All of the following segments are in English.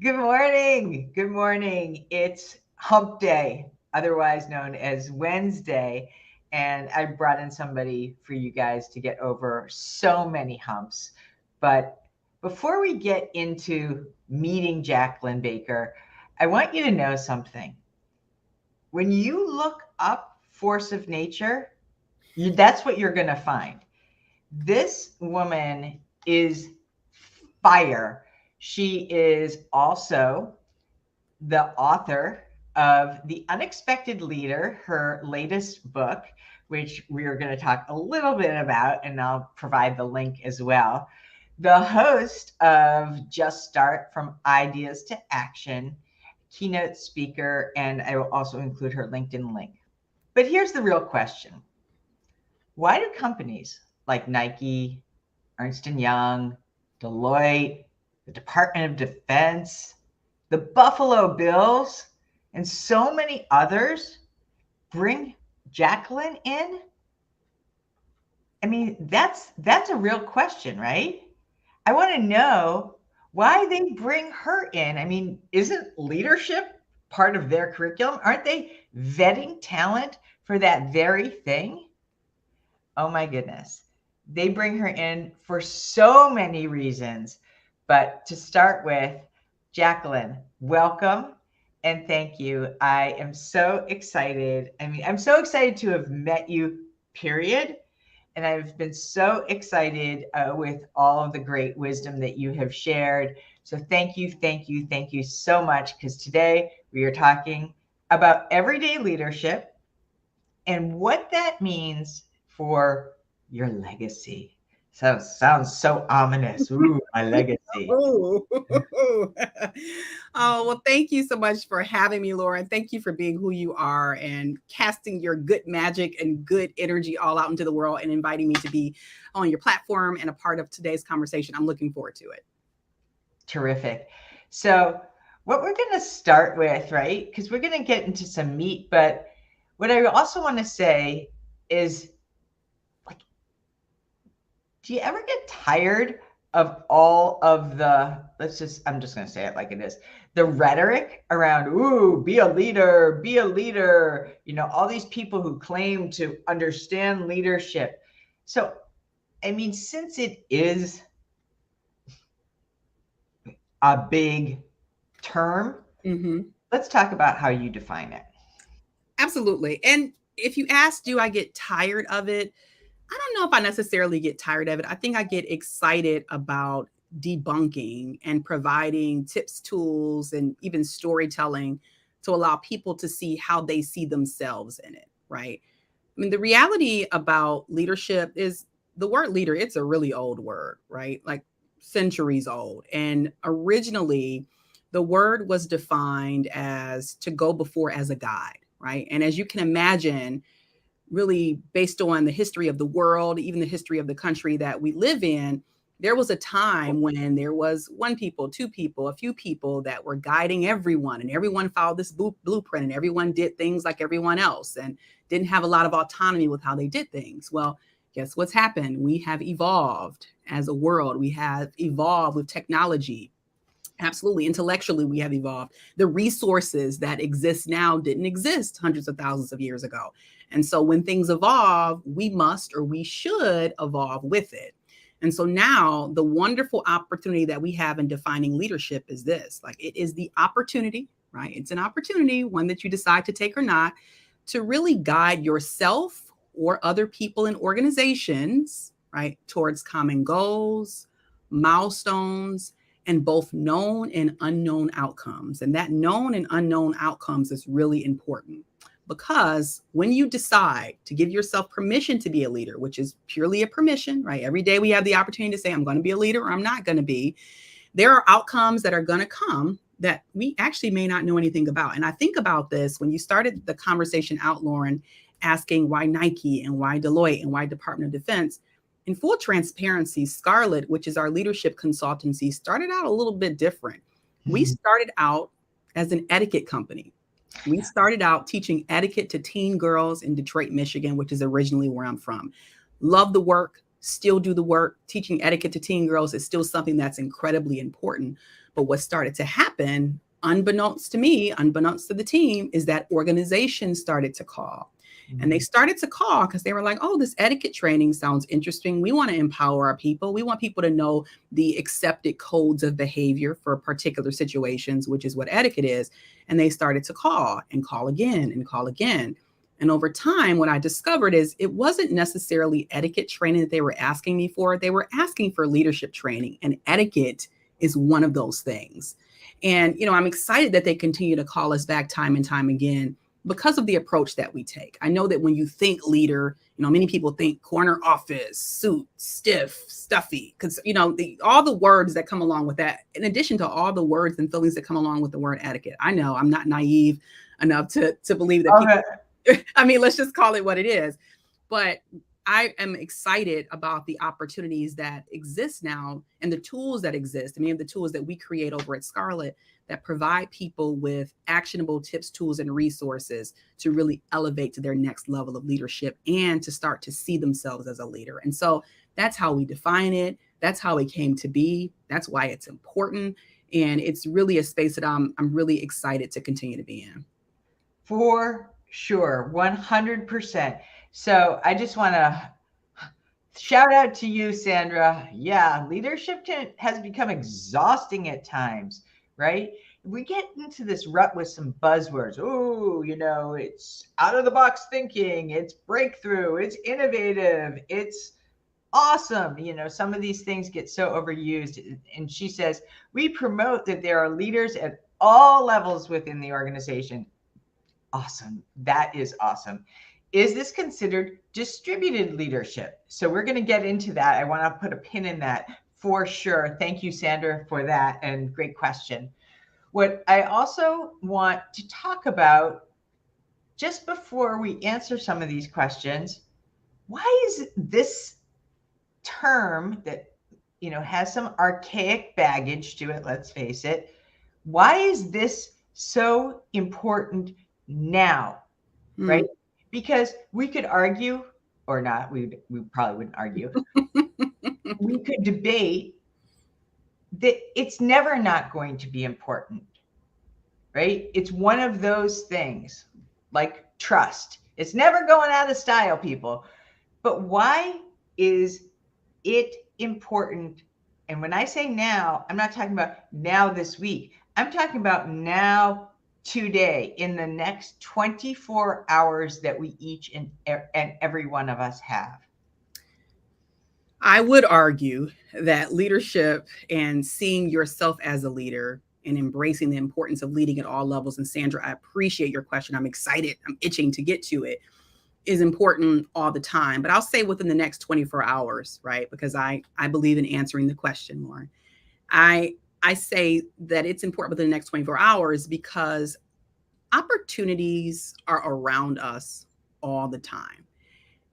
Good morning. Good morning. It's hump day, otherwise known as Wednesday. And I brought in somebody for you guys to get over so many humps. But before we get into meeting Jacqueline Baker, I want you to know something. When you look up force of nature, that's what you're going to find. This woman is fire. She is also the author of The Unexpected Leader, her latest book, which we are going to talk a little bit about, and I'll provide the link as well. The host of Just Start From Ideas to Action, keynote speaker, and I will also include her LinkedIn link. But here's the real question. Why do companies like Nike, Ernst & Young, Deloitte, the Department of Defense, the Buffalo Bills, and so many others bring Jacqueline in? I mean, that's a real question, right? I want to know why they bring her in. I mean, isn't leadership part of their curriculum? Aren't they vetting talent for that very thing? Oh my goodness. They bring her in for so many reasons. But to start with, Jacqueline, welcome and thank you. I am so excited. I mean, I'm so excited to have met you, period. And I've been so excited with all of the great wisdom that you have shared. So thank you, thank you, thank you so much. Because today we are talking about everyday leadership and what that means for your legacy. So sounds so ominous. Ooh, my legacy. Oh, oh, well, thank you so much for having me, Laura. And thank you for being who you are and casting your good magic and good energy all out into the world and inviting me to be on your platform and a part of today's conversation. I'm looking forward to it. Terrific. So what we're going to start with, right? Because we're going to get into some meat, but what I also want to say is, like, do you ever get tired of all of the, I'm just going to say it like it is, the rhetoric around, ooh, be a leader, all these people who claim to understand leadership. So, I mean, since it is a big term, let's talk about how you define it. Absolutely. And if you ask, do I get tired of it? I don't know if I necessarily get tired of it. I think I get excited about debunking and providing tips, tools, and even storytelling to allow people to see how they see themselves in it, right? I mean, the reality about leadership is the word leader, it's a really old word, right? Like centuries old. And originally, the word was defined as to go before as a guide, right? And as you can imagine, really based on the history of the world, even the history of the country that we live in, there was a time when there was one people, two people, a few people that were guiding everyone, and everyone followed this blueprint, and everyone did things like everyone else and didn't have a lot of autonomy with how they did things. Well, guess what's happened? We have evolved as a world. We have evolved with technology. Absolutely. Intellectually, we have evolved. The resources that exist now didn't exist hundreds of thousands of years ago. And so when things evolve, we must or we should evolve with it. And so now the wonderful opportunity that we have in defining leadership is this, like it is the opportunity, right? It's an opportunity, one that you decide to take or not, to really guide yourself or other people and organizations, right, towards common goals, milestones, and both known and unknown outcomes. And that known and unknown outcomes is really important because when you decide to give yourself permission to be a leader, which is purely a permission, right? Every day we have the opportunity to say, I'm going to be a leader or I'm not going to be. There are outcomes that are going to come that we actually may not know anything about. And I think about this when you started the conversation out, Lauren, asking why Nike and why Deloitte and why Department of Defense. In full transparency, Scarlett, which is our leadership consultancy, started out a little bit different. We started out as an etiquette company. We started out teaching etiquette to teen girls in Detroit, Michigan, which is originally where I'm from. Love the work, still do the work. Teaching etiquette to teen girls is still something that's incredibly important. But what started to happen, unbeknownst to me, unbeknownst to the team, is that organizations started to call. And they started to call because they were like, oh, this etiquette training sounds interesting. We want to empower our people. We want people to know the accepted codes of behavior for particular situations, which is what etiquette is. And they started to call and call again and call again. And over time, what I discovered is it wasn't necessarily etiquette training that they were asking me for. They were asking for leadership training, and etiquette is one of those things. And, I'm excited that they continue to call us back time and time again because of the approach that we take. I know that when you think leader, many people think corner office, suit, stiff, stuffy, because, all the words that come along with that, in addition to all the words and feelings that come along with the word etiquette. I know I'm not naive enough to believe that people, let's just call it what it is. But I am excited about the opportunities that exist now and the tools that exist. The tools that we create over at Scarlett that provide people with actionable tips, tools, and resources to really elevate to their next level of leadership and to start to see themselves as a leader. And so that's how we define it. That's how it came to be. That's why it's important. And it's really a space that I'm really excited to continue to be in. For sure, 100%. So I just want to shout out to you, Sandra. Yeah, leadership has become exhausting at times, right? We get into this rut with some buzzwords. Oh, it's out of the box thinking, it's breakthrough, it's innovative, it's awesome. Some of these things get so overused. And she says, we promote that there are leaders at all levels within the organization. Awesome. That is awesome. Is this considered distributed leadership? So we're going to get into that. I want to put a pin in that for sure. Thank you, Sandra, for that. And great question. What I also want to talk about just before we answer some of these questions, why is this term that, has some archaic baggage to it, let's face it, why is this so important now, right? Because we could argue or not, we probably wouldn't argue. We could debate that it's never not going to be important, right? It's one of those things like trust. It's never going out of style, people. But why is it important? And when I say now, I'm not talking about now this week. I'm talking about now today, in the next 24 hours that we each and every one of us have. I would argue that leadership and seeing yourself as a leader and embracing the importance of leading at all levels, and Sandra, I appreciate your question. I'm excited. I'm itching to get to it, is important all the time. But I'll say within the next 24 hours, right? Because I believe in answering the question, Lauren. I say that it's important within the next 24 hours because opportunities are around us all the time.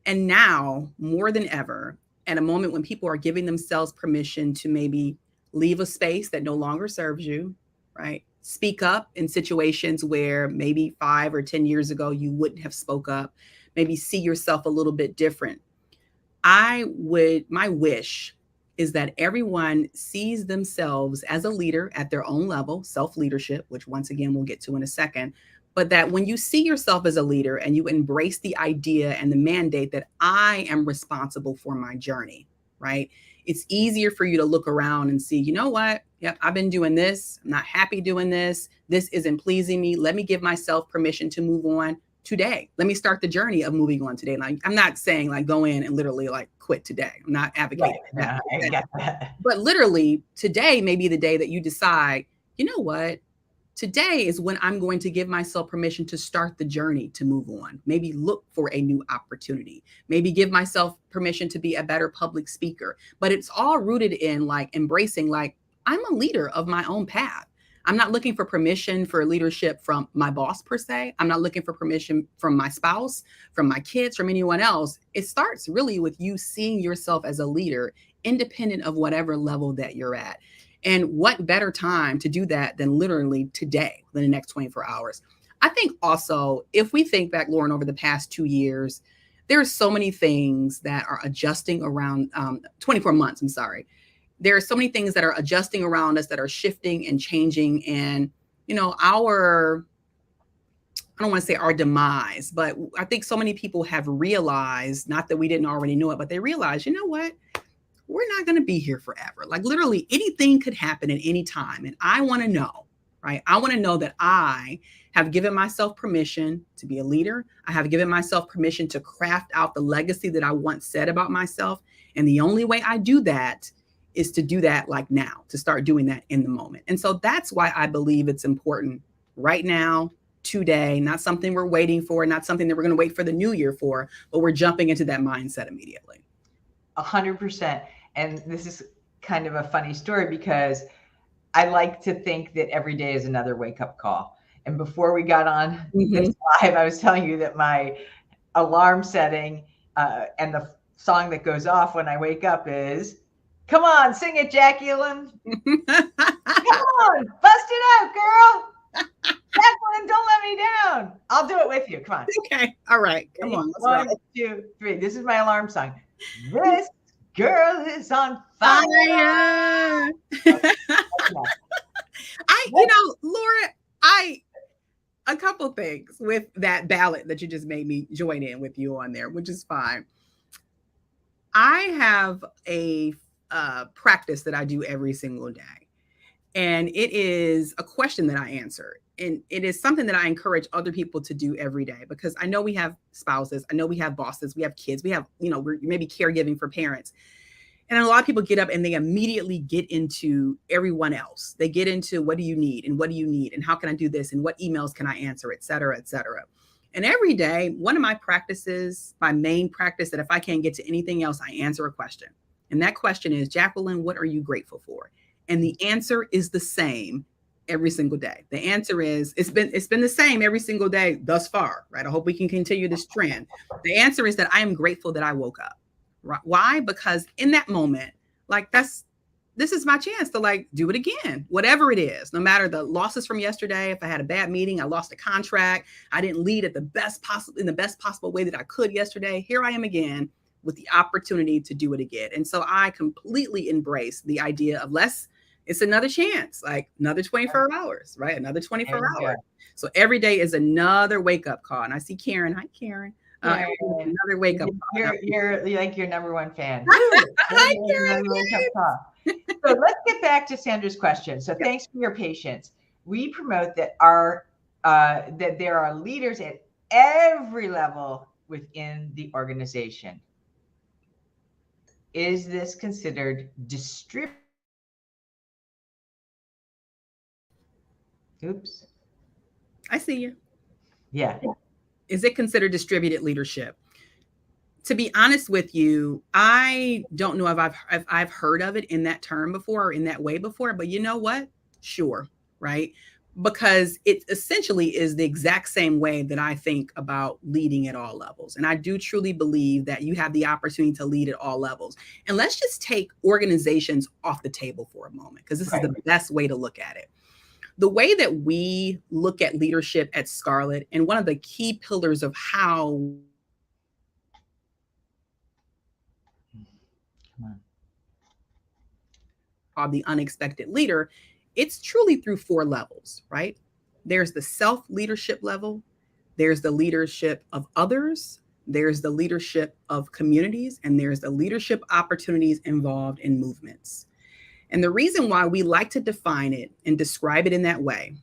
And now, more than ever, at a moment when people are giving themselves permission to maybe leave a space that no longer serves you, right? Speak up in situations where maybe 5 or 10 years ago you wouldn't have spoke up, maybe see yourself a little bit different. My wish is that everyone sees themselves as a leader at their own level, self-leadership, which once again, we'll get to in a second, but that when you see yourself as a leader and you embrace the idea and the mandate that I am responsible for my journey, right? It's easier for you to look around and see, you know what? Yep, I've been doing this. I'm not happy doing this. This isn't pleasing me. Let me give myself permission to move on today. Let me start the journey of moving on today. Like, I'm not saying like go in and literally like quit today. I'm not advocating that. I get that. But literally today may be the day that you decide, you know what? Today is when I'm going to give myself permission to start the journey to move on, maybe look for a new opportunity, maybe give myself permission to be a better public speaker. But it's all rooted in like embracing, like, I'm a leader of my own path. I'm not looking for permission for leadership from my boss per se. I'm not looking for permission from my spouse, from my kids, from anyone else. It starts really with you seeing yourself as a leader, independent of whatever level that you're at. And what better time to do that than literally today, within the next 24 hours. I think also, if we think back, Lauren, over the past 2 years, there are so many things that are adjusting around 24 months, I'm sorry. there are so many things that are adjusting around us, that are shifting and changing. And, our, I don't want to say our demise, but I think so many people have realized, not that we didn't already know it, but they realize, you know what? We're not going to be here forever. Like literally anything could happen at any time. And I want to know, right? I want to know that I have given myself permission to be a leader. I have given myself permission to craft out the legacy that I once said about myself. And the only way I do that is to do that like now, to start doing that in the moment. And so that's why I believe it's important right now, today, not something we're waiting for, not something that we're going to wait for the new year for, but we're jumping into that mindset immediately. 100%. And this is kind of a funny story because I like to think that every day is another wake-up call. And before we got on this live, I was telling you that my alarm setting and the song that goes off when I wake up is, come on, sing it, Jacqueline. Come on, bust it out, girl. Jacqueline, don't let me down. I'll do it with you. Come on. Okay. All right. Come on. One, two, three. This is my alarm song. This girl is on fire. Laura, a couple things with that ballot that you just made me join in with you on there, which is fine. I have a practice that I do every single day. And it is a question that I answer. And it is something that I encourage other people to do every day, because I know we have spouses. I know we have bosses. We have kids. We have, we're maybe caregiving for parents. And a lot of people get up and they immediately get into everyone else. They get into what do you need and what do you need and how can I do this and what emails can I answer, et cetera, et cetera. And every day, one of my practices, my main practice, that if I can't get to anything else, I answer a question. And that question is, Jacqueline, what are you grateful for? And the answer is the same every single day. The answer is, it's been the same every single day thus far, right? I hope we can continue this trend. The answer is that I am grateful that I woke up. Right? Why? Because in that moment, this is my chance to do it again, whatever it is, no matter the losses from yesterday. If I had a bad meeting, I lost a contract, I didn't lead in the best possible way that I could yesterday. Here I am again with the opportunity to do it again. And so I completely embrace the idea of it's another chance, like another 24 hours, right? Another 24 hours. So every day is another wake-up call. And I see Karen. Hi, Karen. Another wake-up call. You're like your number one fan. Hi, Karen. So let's get back to Sandra's question. So thanks for your patience. We promote that that there are leaders at every level within the organization. Is this considered distributed? Oops. I see you. Yeah. Is it considered distributed leadership? To be honest with you, I don't know if I've heard of it in that term before or in that way before, but you know what? Sure, right? Because it essentially is the exact same way that I think about leading at all levels. And I do truly believe that you have the opportunity to lead at all levels. And let's just take organizations off the table for a moment, because this is the best way to look at it. The way that we look at leadership at Scarlet, and one of the key pillars of how the unexpected leader, it's truly through 4 levels, right? There's the self-leadership level, there's the leadership of others, there's the leadership of communities, and there's the leadership opportunities involved in movements. And the reason why we like to define it and describe it in that way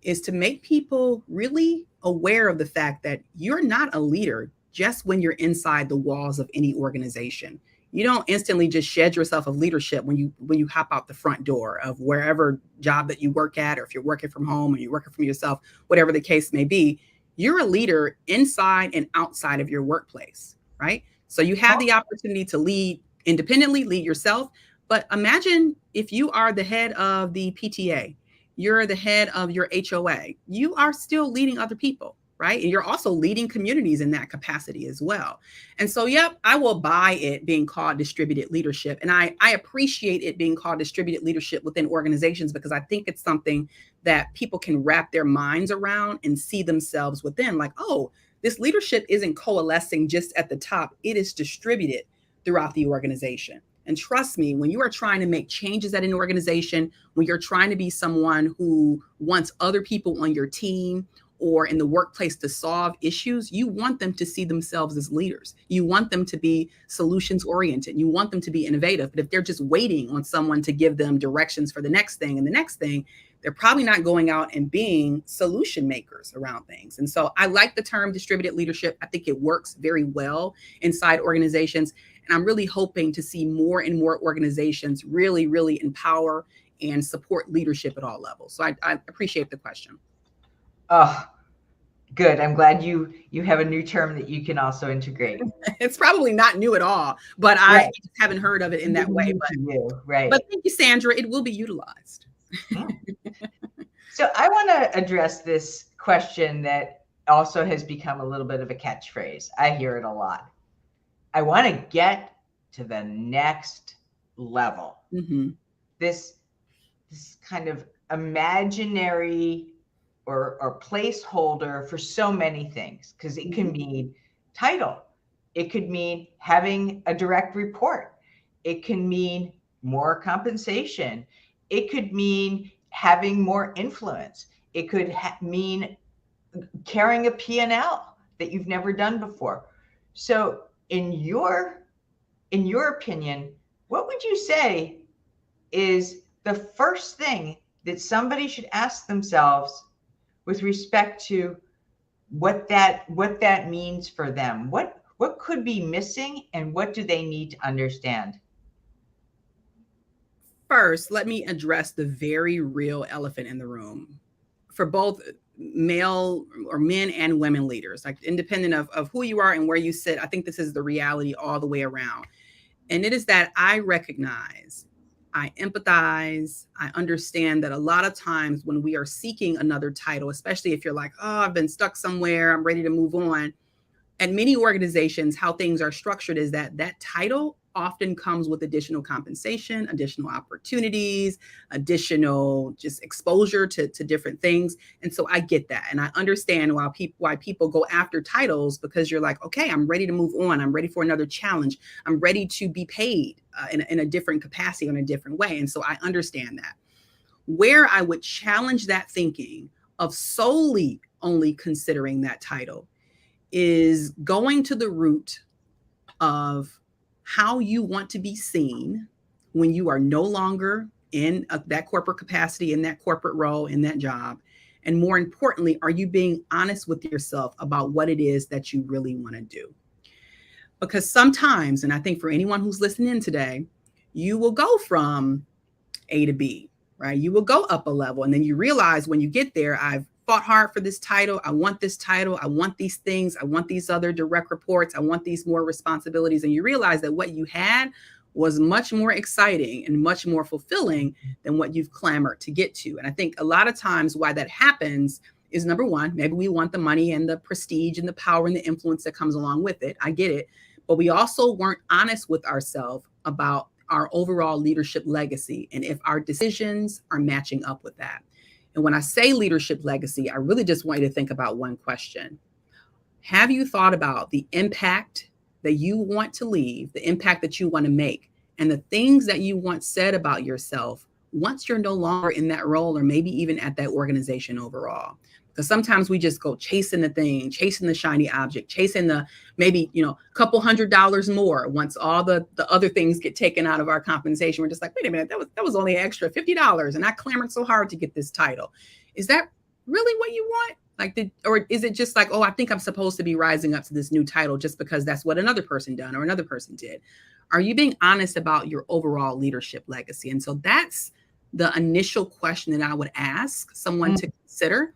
is to make people really aware of the fact that you're not a leader just when you're inside the walls of any organization. You don't instantly just shed yourself of leadership when you hop out the front door of wherever job that you work at, or if you're working from home or you're working from yourself, whatever the case may be. You're a leader inside and outside of your workplace, right? So you have the opportunity to lead independently, lead yourself. But imagine if you are the head of the PTA, you're the head of your HOA, you are still leading other people, right? And you're also leading communities in that capacity as well. And so, yep, I will buy it being called distributed leadership. And I appreciate it being called distributed leadership within organizations, because I think it's something that people can wrap their minds around and see themselves within, like, oh, this leadership isn't coalescing just at the top. It is distributed throughout the organization. And trust me, when you are trying to make changes at an organization, when you're trying to be someone who wants other people on your team or in the workplace to solve issues, you want them to see themselves as leaders. You want them to be solutions oriented. You want them to be innovative. But if they're just waiting on someone to give them directions for the next thing and the next thing, they're probably not going out and being solution makers around things. And so I like the term distributed leadership. I think it works very well inside organizations. And I'm really hoping to see more and more organizations really, really empower and support leadership at all levels. So I appreciate the question. Oh, good. I'm glad you have a new term that you can also integrate. It's probably not new at all, but I Right. just haven't heard of it in that way. Right. But thank you, Sandra. It will be utilized. So I want to address this question that also has become a little bit of a catchphrase. I hear it a lot. I want to get to the next level. Mm-hmm. This kind of imaginary or placeholder for so many things, because it can mean title. It could mean having a direct report. It can mean more compensation. It could mean having more influence. It could mean carrying a P&L that you've never done before. So in your opinion, what would you say is the first thing that somebody should ask themselves with respect to what that means for them? What could be missing, and what do they need to understand? First, let me address the very real elephant in the room for both male or men and women leaders, like independent of who you are and where you sit. I think this is the reality all the way around. And it is that I recognize, I empathize, I understand that a lot of times when we are seeking another title, especially if you're like, oh, I've been stuck somewhere, I'm ready to move on. At many organizations, how things are structured is that title often comes with additional compensation, additional opportunities, additional just exposure to different things. And so I get that. And I understand why people go after titles, because you're like, okay, I'm ready to move on. I'm ready for another challenge. I'm ready to be paid in a different capacity, in a different way. And so I understand that. Where I would challenge that thinking of solely only considering that title is going to the root of how you want to be seen when you are no longer in that corporate capacity, in that corporate role, in that job. And more importantly, are you being honest with yourself about what it is that you really want to do? Because sometimes, and I think for anyone who's listening today, you will go from A to B, right? You will go up a level, and then you realize when you get there, I've fought hard for this title. I want this title. I want these things. I want these other direct reports. I want these more responsibilities. And you realize that what you had was much more exciting and much more fulfilling than what you've clamored to get to. And I think a lot of times why that happens is, number one, maybe we want the money and the prestige and the power and the influence that comes along with it. I get it. But we also weren't honest with ourselves about our overall leadership legacy and if our decisions are matching up with that. And when I say leadership legacy, I really just want you to think about one question. Have you thought about the impact that you want to leave, the impact that you want to make, and the things that you once said about yourself once you're no longer in that role, or maybe even at that organization overall? Because sometimes we just go chasing the thing, chasing the shiny object, chasing the maybe, a couple $100 more once all the other things get taken out of our compensation. We're just like, wait a minute, that was only an extra $50. And I clamored so hard to get this title. Is that really what you want? Or is it just like, oh, I think I'm supposed to be rising up to this new title just because that's what another person done or another person did? Are you being honest about your overall leadership legacy? And so that's the initial question that I would ask someone to consider.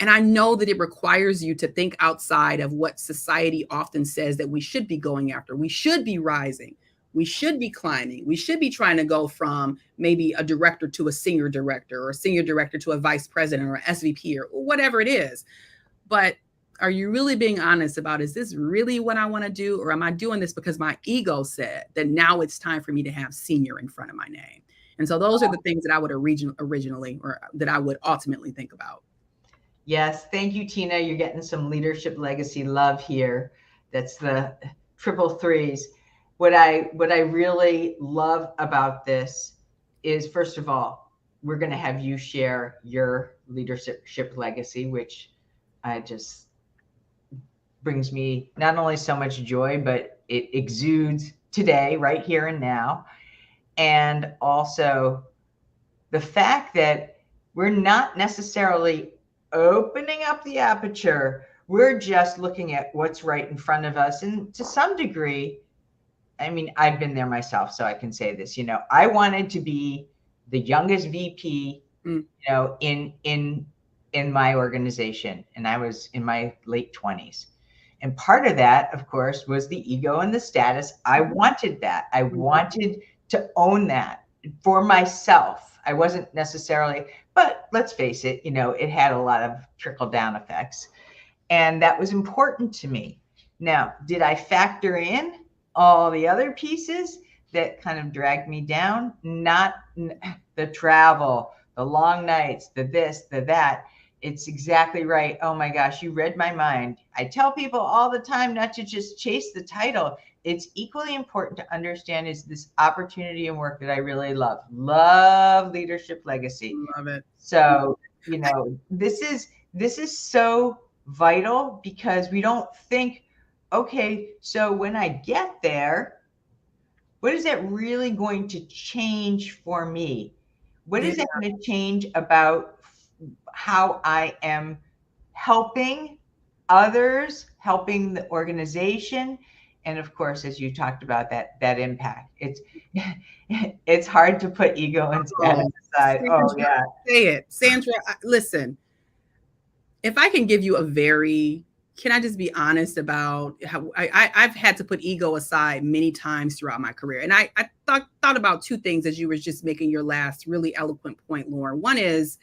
And I know that it requires you to think outside of what society often says that we should be going after. We should be rising. We should be climbing. We should be trying to go from maybe a director to a senior director, or a senior director to a vice president or SVP or whatever it is. But are you really being honest about, is this really what I want to do? Or am I doing this because my ego said that now it's time for me to have senior in front of my name? And so those are the things that I would originally, or that I would ultimately think about. Yes. Thank you, Tina. You're getting some leadership legacy love here. That's the triple threes. what I really love about this is, first of all, we're going to have you share your leadership legacy, which I just brings me not only so much joy, but it exudes today, right here and now. And also the fact that we're not necessarily opening up the aperture, we're just looking at what's right in front of us. And to some degree, I mean, I've been there myself, so I can say this. I wanted to be the youngest VP, in my organization, and I was in my late 20s. And part of that, of course, was the ego and the status. I wanted that. I wanted to own that for myself. I wasn't necessarily, but let's face it, it had a lot of trickle down effects. And that was important to me. Now, did I factor in all the other pieces that kind of dragged me down? Not the travel, the long nights, the this, the that. It's exactly right. Oh my gosh, you read my mind. I tell people all the time not to just chase the title. It's equally important to understand is this opportunity and work that I really love. Love leadership legacy. Love it. So, this is so vital because we don't think, okay, so when I get there, what is that really going to change for me? What is it going to change about how I am helping others, helping the organization, and of course, as you talked about, that impact. It's hard to put ego and status aside. Sandra, oh yeah, say it, Sandra. Listen, if I can give you can I just be honest about how I've had to put ego aside many times throughout my career. And I thought about two things as you were just making your last really eloquent point, Lauren. One is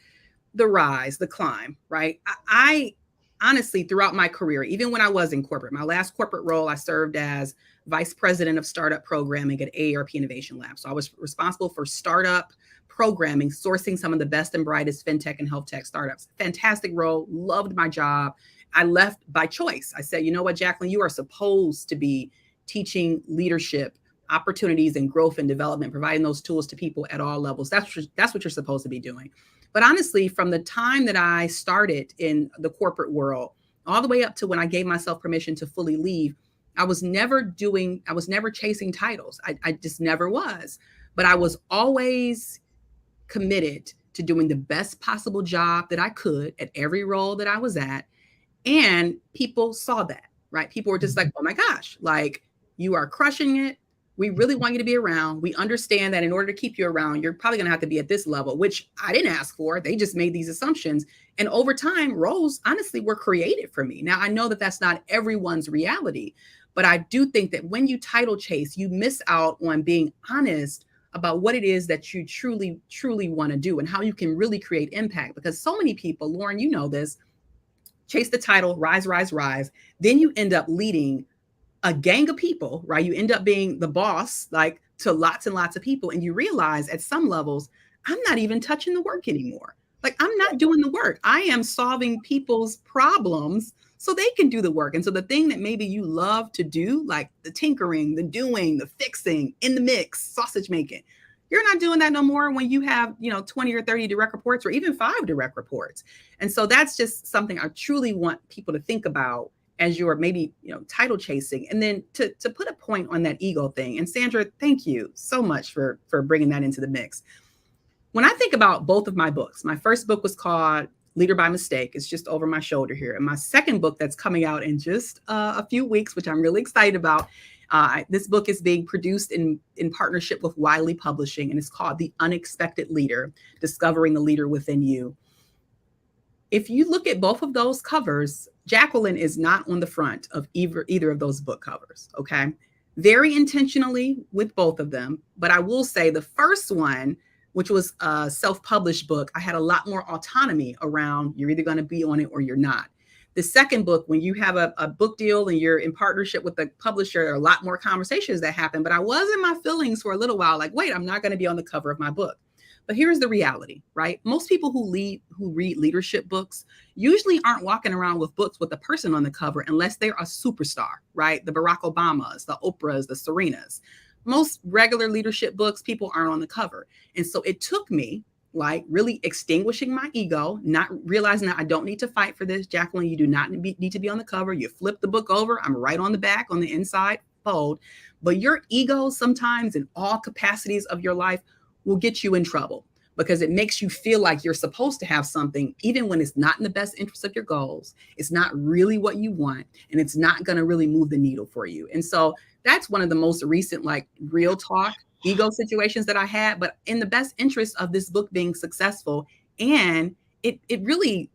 the rise, the climb, right? I honestly, throughout my career, even when I was in corporate, my last corporate role, I served as vice president of startup programming at AARP Innovation Lab. So I was responsible for startup programming, sourcing some of the best and brightest fintech and health tech startups. Fantastic role, loved my job. I left by choice. I said, you know what, Jacqueline, you are supposed to be teaching leadership opportunities and growth and development, providing those tools to people at all levels. That's what you're supposed to be doing. But honestly, from the time that I started in the corporate world, all the way up to when I gave myself permission to fully leave, I was never chasing titles. I just never was. But I was always committed to doing the best possible job that I could at every role that I was at. And people saw that, right? People were just like, oh my gosh, like you are crushing it. We really want you to be around. We understand that in order to keep you around, you're probably going to have to be at this level, which I didn't ask for. They just made these assumptions. And over time, roles honestly were created for me. Now, I know that that's not everyone's reality, but I do think that when you title chase, you miss out on being honest about what it is that you truly, truly want to do and how you can really create impact. Because so many people, Lauren, you know this, chase the title, rise, rise, rise. Then you end up leading a gang of people, right? You end up being the boss, like to lots and lots of people. And you realize at some levels, I'm not even touching the work anymore. Like I'm not doing the work. I am solving people's problems so they can do the work. And so the thing that maybe you love to do, like the tinkering, the doing, the fixing, in the mix, sausage making, you're not doing that no more when you have, 20 or 30 direct reports or even 5 direct reports. And so that's just something I truly want people to think about as you're maybe, title chasing. And then to put a point on that ego thing. And Sandra, thank you so much for bringing that into the mix. When I think about both of my books, my first book was called Leader by Mistake. It's just over my shoulder here. And my second book that's coming out in just a few weeks, which I'm really excited about. This book is being produced in partnership with Wiley Publishing, and it's called The Unexpected Leader, Discovering the Leader Within You. If you look at both of those covers, Jacqueline is not on the front of either of those book covers, okay? Very intentionally with both of them. But I will say the first one, which was a self-published book, I had a lot more autonomy around you're either going to be on it or you're not. The second book, when you have a book deal and you're in partnership with the publisher, there are a lot more conversations that happen. But I was in my feelings for a little while, like, wait, I'm not going to be on the cover of my book. But here's the reality, right? Most people who read leadership books usually aren't walking around with books with a person on the cover unless they're a superstar, right? The Barack Obamas, the Oprahs, the Serenas. Most regular leadership books, people aren't on the cover. And so it took me like really extinguishing my ego, not realizing that I don't need to fight for this. Jacqueline, you do not need to be on the cover. You flip the book over. I'm right on the back, on the inside fold. But your ego sometimes in all capacities of your life will get you in trouble because it makes you feel like you're supposed to have something, even when it's not in the best interest of your goals. It's not really what you want, and it's not going to really move the needle for you. And so that's one of the most recent, like real talk ego situations that I had, but in the best interest of this book being successful and it really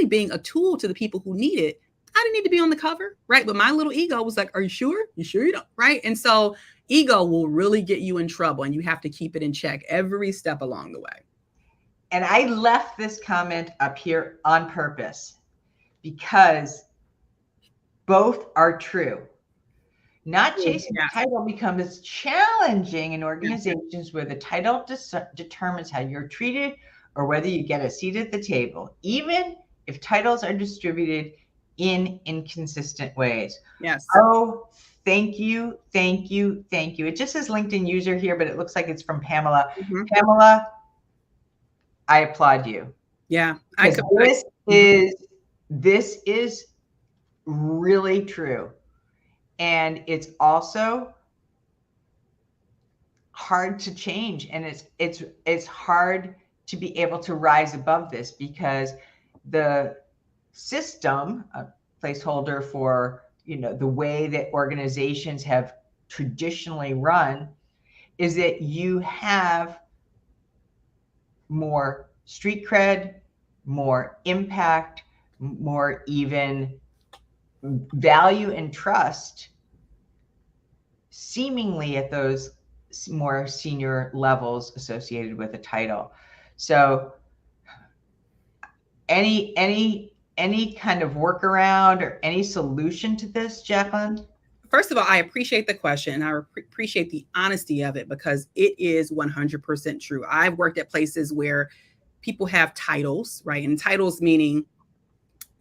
being a tool to the people who need it. I didn't need to be on the cover, right? But my little ego was like, are you sure? You sure you don't? Right? And so ego will really get you in trouble, and you have to keep it in check every step along the way. And I left this comment up here on purpose because both are true. Not chasing the title becomes challenging in organizations where the title determines how you're treated or whether you get a seat at the table, even if titles are distributed in inconsistent ways. Yes. Oh, thank you, thank you, thank you. It just says LinkedIn user here, but it looks like it's from Pamela. Mm-hmm. Pamela, I applaud you. Yeah. This is really true. And it's also hard to change, and it's hard to be able to rise above this because the system, a placeholder for the way that organizations have traditionally run, is that you have more street cred, more impact, more even value and trust seemingly at those more senior levels associated with a title. So any kind of workaround or any solution to this, Jacqueline? First of all, I appreciate the question, and I appreciate the honesty of it because it is 100% true. I've worked at places where people have titles, right? And titles meaning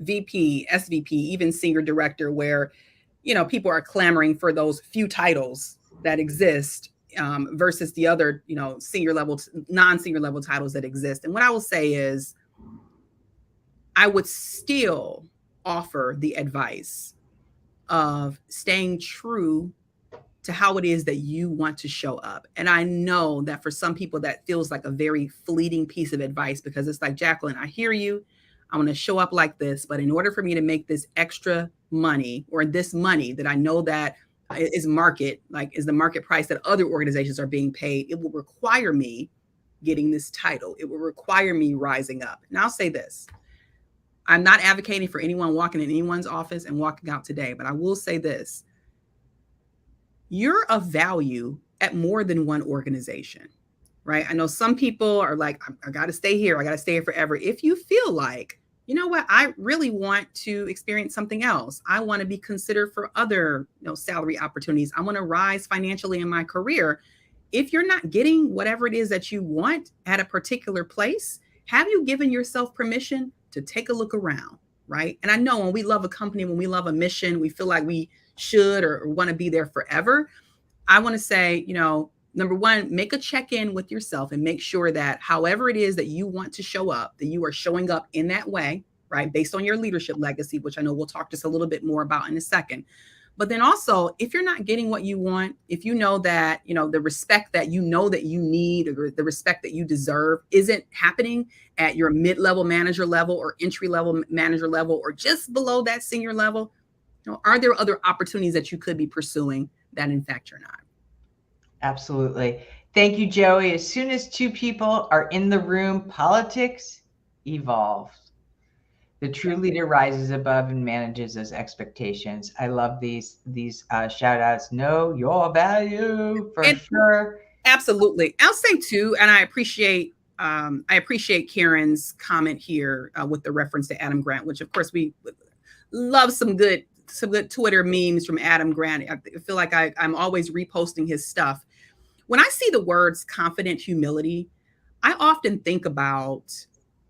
VP, SVP, even senior director, where, people are clamoring for those few titles that exist versus the other, senior level, non-senior level titles that exist. And what I will say is I would still offer the advice of staying true to how it is that you want to show up. And I know that for some people that feels like a very fleeting piece of advice because it's like, Jacqueline, I hear you. I want to show up like this, but in order for me to make this extra money or this money that I know that is market, like is the market price that other organizations are being paid, it will require me getting this title. It will require me rising up. And I'll say this, I'm not advocating for anyone walking in anyone's office and walking out today, but I will say this, you're of value at more than one organization, right? I know some people are like, I got to stay here. I got to stay here forever. If you feel like, you know what, I really want to experience something else. I want to be considered for other, salary opportunities. I want to rise financially in my career. If you're not getting whatever it is that you want at a particular place, have you given yourself permission to take a look around, right? And I know when we love a company, when we love a mission, we feel like we should or want to be there forever. I want to say, number one, make a check-in with yourself and make sure that however it is that you want to show up, that you are showing up in that way, right? Based on your leadership legacy, which I know we'll talk just a little bit more about in a second. But then also, if you're not getting what you want, if you know that, the respect that you know that you need or the respect that you deserve isn't happening at your mid-level manager level or entry-level manager level or just below that senior level, are there other opportunities that you could be pursuing that in fact you're not? Absolutely. Thank you, Joey. As soon as two people are in the room, politics evolves. The true leader rises above and manages those expectations. I love these shout outs. Know your value for sure. Absolutely. I'll say too, and I appreciate Karen's comment here with the reference to Adam Grant, which of course we love some good Twitter memes from Adam Grant. I feel like I'm always reposting his stuff. when I see the words confident humility, I often think about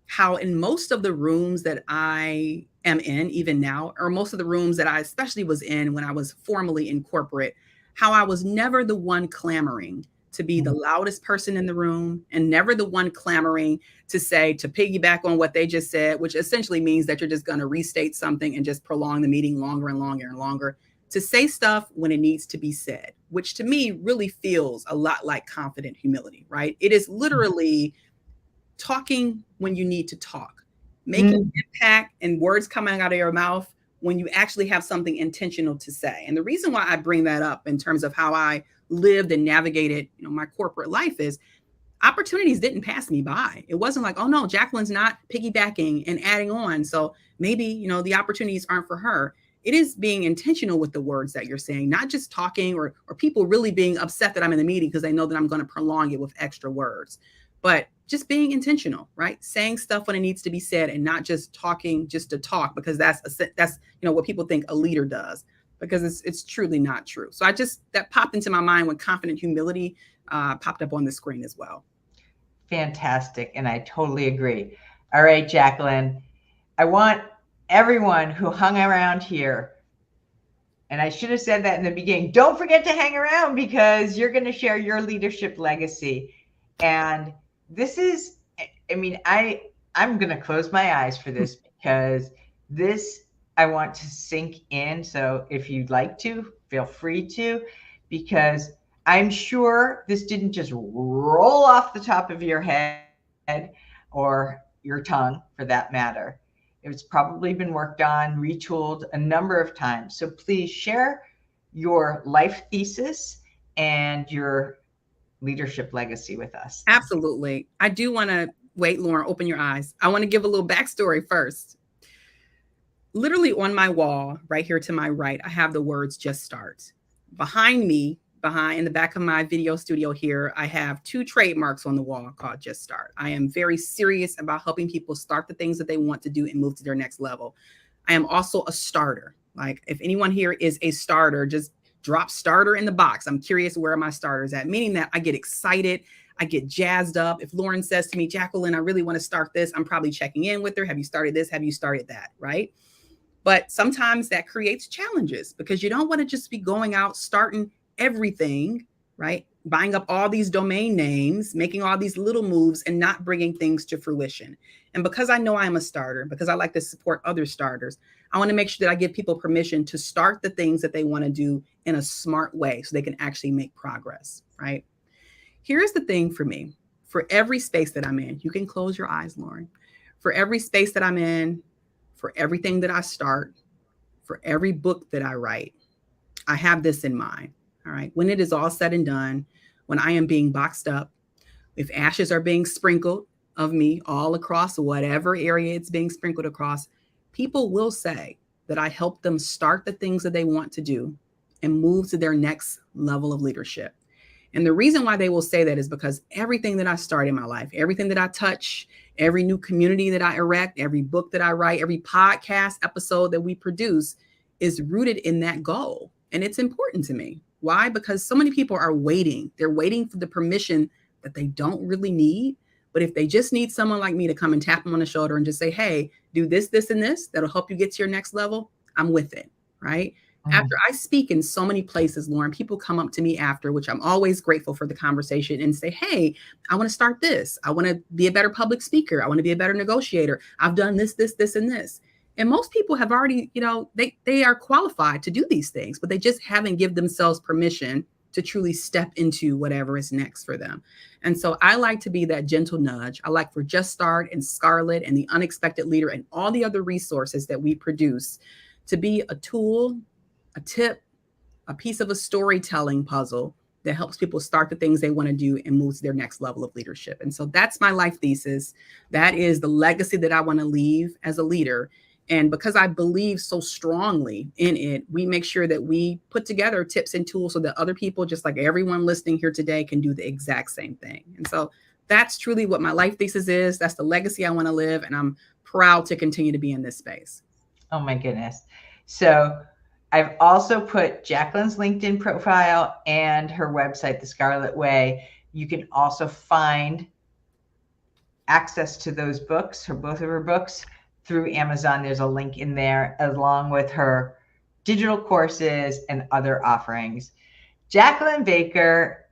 how in most of the rooms that I am in, even now, or most of the rooms that I especially was in when I was formally in corporate, how I was never the one clamoring to be the loudest person in the room and never the one clamoring to say, to piggyback on what they just said, which essentially means that you're just going to restate something and just prolong the meeting longer and longer and longer, to say stuff when it needs to be said, which to me really feels a lot like confident humility, right? It is literally talking when you need to talk, making an impact and words coming out of your mouth when you actually have something intentional to say. And the reason why I bring that up in terms of how I lived and navigated, my corporate life is opportunities didn't pass me by. It wasn't like, oh no, Jacqueline's not piggybacking and adding on, so maybe, the opportunities aren't for her. It is being intentional with the words that you're saying, not just talking or people really being upset that I'm in the meeting because they know that I'm going to prolong it with extra words, but just being intentional, right? Saying stuff when it needs to be said and not just talking just to talk, because that's what people think a leader does, because it's truly not true. So that popped into my mind when confident humility popped up on the screen as well. Fantastic. And I totally agree. All right, Jacqueline, I want everyone who hung around here, and I should have said that in the beginning, don't forget to hang around because you're going to share your leadership legacy. And this is, I'm going to close my eyes for this because this, I want to sink in. So if you'd like to, feel free to, because I'm sure this didn't just roll off the top of your head or your tongue for that matter. It's probably been worked on, retooled a number of times. So please share your life thesis and your leadership legacy with us. Absolutely. I do want to wait, Lauren, open your eyes. I want to give a little backstory first. Literally on my wall, right here to my right, I have the words "Just Start." Behind me, in the back of my video studio here, I have 2 trademarks on the wall called "Just Start." I am very serious about helping people start the things that they want to do and move to their next level. I am also a starter. Like, if anyone here is a starter, just drop starter in the box. I'm curious where my starter's at, meaning that I get excited. I get jazzed up. If Lauren says to me, Jacqueline, I really want to start this, I'm probably checking in with her. Have you started this? Have you started that? Right? But sometimes that creates challenges because you don't want to just be going out, starting everything, right? Buying up all these domain names, making all these little moves and not bringing things to fruition. And because I know I'm a starter, because I like to support other starters, I want to make sure that I give people permission to start the things that they want to do in a smart way so they can actually make progress, right? Here's the thing for me. For every space that I'm in, you can close your eyes, Lauren. For every space that I'm in, for everything that I start, for every book that I write, I have this in mind. All right. When it is all said and done, when I am being boxed up, if ashes are being sprinkled of me all across whatever area it's being sprinkled across, people will say that I helped them start the things that they want to do and move to their next level of leadership. And the reason why they will say that is because everything that I start in my life, everything that I touch, every new community that I erect, every book that I write, every podcast episode that we produce is rooted in that goal. And it's important to me. Why? Because so many people are waiting. They're waiting for the permission that they don't really need. But if they just need someone like me to come and tap them on the shoulder and just say, hey, do this, this, and this, that'll help you get to your next level, I'm with it, right? After I speak in so many places, Lauren, people come up to me after, which I'm always grateful for the conversation, and say, hey, I want to start this. I want to be a better public speaker. I want to be a better negotiator. I've done this, this, this, and this. And most people have already, they are qualified to do these things, but they just haven't given themselves permission to truly step into whatever is next for them. And so I like to be that gentle nudge. I like for Just Start and Scarlett and the Unexpected Leader and all the other resources that we produce to be a tool, a tip, a piece of a storytelling puzzle that helps people start the things they want to do and move to their next level of leadership. And so that's my life thesis. That is the legacy that I want to leave as a leader. And because I believe so strongly in it, we make sure that we put together tips and tools so that other people, just like everyone listening here today, can do the exact same thing. And so that's truly what my life thesis is. That's the legacy I want to live. And I'm proud to continue to be in this space. Oh my goodness. So I've also put Jacqueline's LinkedIn profile and her website, The Scarlet Way. You can also find access to those books, or both of her books, through Amazon. There's a link in there, along with her digital courses and other offerings. Jacqueline Baker,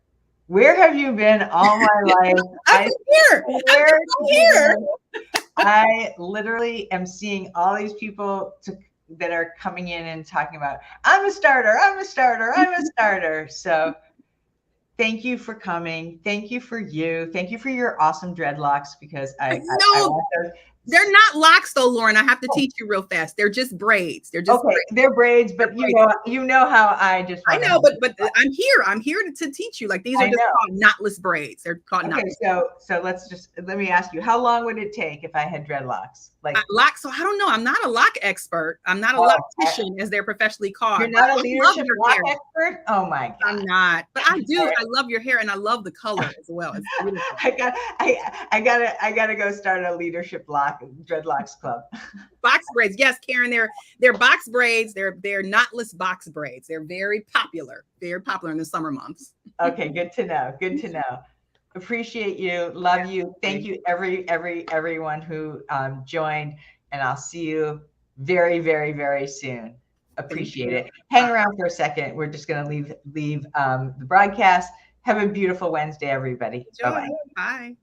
where have you been all my life? I'm here. I'm here. I literally am seeing all these people that are coming in and talking about, I'm a starter, I'm a starter, I'm a starter. So thank you for coming. Thank you for you. Thank you for your awesome dreadlocks, because I want those. They're not locks though, Lauren. I have to teach you real fast. They're just braids. They're just okay. Braids. They're braids, but you know how I just. I know, but I'm here. I'm here to teach you. Like, these are just called knotless braids. They're called knotless. So let me ask you, how long would it take if I had dreadlocks? Like locks. So I don't know. I'm not a lock expert. I'm not a loctician, as they're professionally called. You're not a leadership lock expert? Oh my God. I'm not. But I do. I love your hair, and I love the color as well. It's beautiful. I gotta go start a leadership dreadlocks club. Box braids. Yes, Karen, they're box braids. They're knotless box braids. They're very popular in the summer months. Okay, good to know. Good to know. Appreciate you. Love you. Thank you, everyone who joined, and I'll see you very, very, very soon. Appreciate it. Hang around for a second. We're just going to leave the broadcast. Have a beautiful Wednesday, everybody. Bye-bye. Bye.